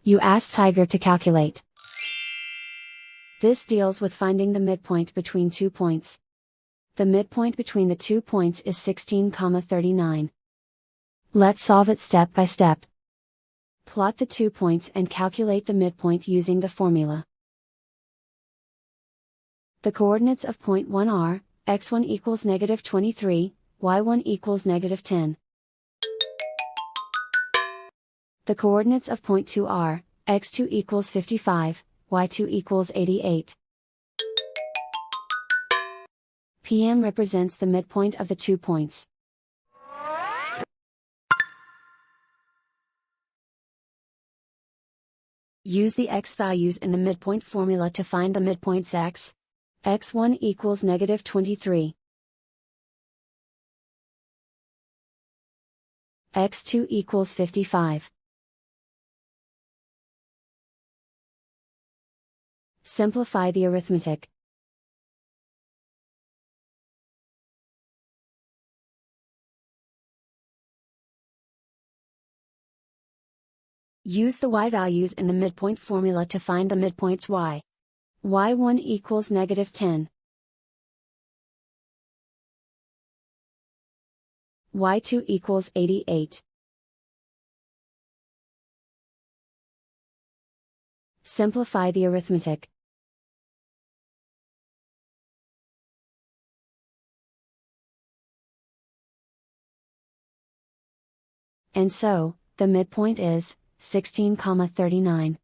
You ask Tiger to calculate. This deals with finding the midpoint between 2 points. The midpoint between the 2 points is 16,39. Let's solve it step by step. Plot the 2 points and calculate the midpoint using the formula. The coordinates of point 1 are, x1 equals -23, y1 equals -10. The coordinates of point 2 are, x2 equals 55, y2 equals 88. PM represents the midpoint of the 2 points. Use the x values in the midpoint formula to find the midpoints x. x1 equals -23. x2 equals 55. Simplify the arithmetic. Use the y values in the midpoint formula to find the midpoints y. y1 equals -10. y2 equals 88. Simplify the arithmetic. And so, the midpoint is 16,39.